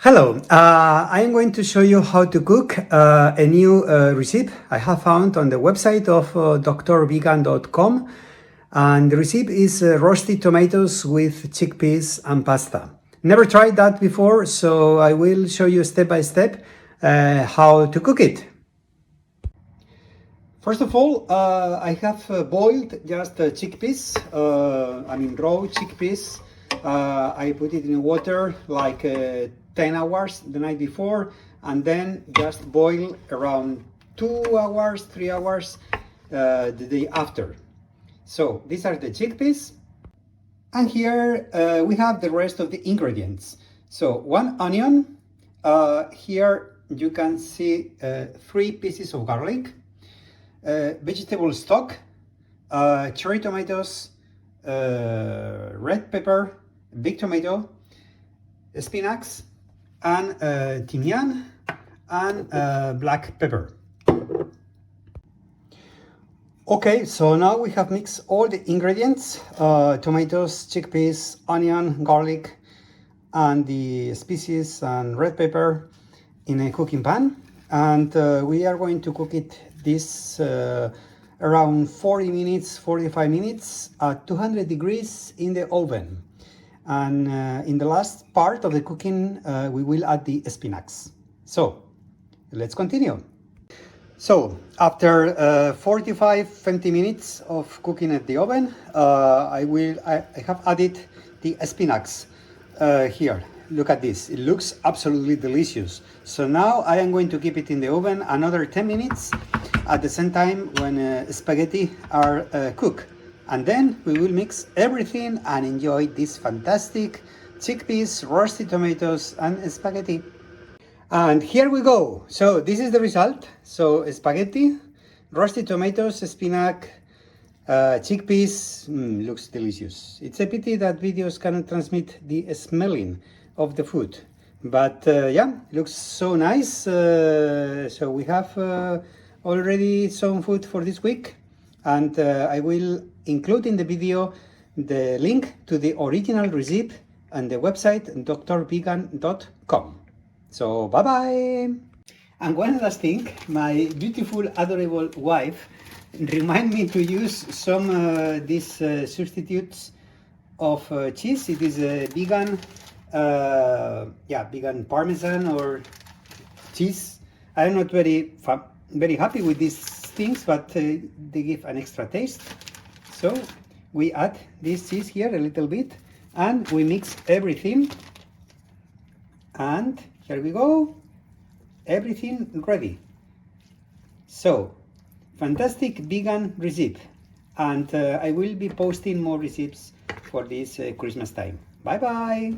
Hello, I am going to show you how to cook a new recipe I have found on the website of drvegan.com, and the recipe is roasted tomatoes with chickpeas and pasta. Never tried that before, so I will show you step by step how to cook it. First of all, I have boiled just chickpeas, raw chickpeas. I put it in water like 10 hours the night before, and then just boil around 2 hours, 3 hours the day after. So these are the chickpeas, and here we have the rest of the ingredients. So 1 onion, here you can see 3 pieces of garlic, vegetable stock, cherry tomatoes, red pepper, big tomato, spinach, and thymian, and black pepper. Okay, so now we have mixed all the ingredients, tomatoes, chickpeas, onion, garlic, and the spices and red pepper in a cooking pan, and we are going to cook this around 40 minutes, 45 minutes at 200 degrees in the oven. And in the last part of the cooking, we will add the spinach. So let's continue. So after 45-50 minutes of cooking at the oven, I have added the spinach here. Look at this, it looks absolutely delicious. So now I am going to keep it in the oven another 10 minutes at the same time when spaghetti are cooked. And then we will mix everything and enjoy this fantastic chickpeas, roasted tomatoes, and spaghetti. And here we go. So this is the result. So spaghetti, roasted tomatoes, spinach, chickpeas, looks delicious. It's a pity that videos cannot transmit the smelling of the food. But yeah, looks so nice. So we have already some food for this week. And I will include in the video the link to the original recipe on the website drvegan.com. So bye bye. And one last thing, my beautiful, adorable wife remind me to use some these substitutes of cheese. It is a vegan, vegan Parmesan or cheese. I'm not very happy with these things, but they give an extra taste. So we add this cheese here a little bit, and we mix everything, and here we go, everything ready. So fantastic vegan recipe, and I will be posting more recipes for this Christmas time. Bye bye.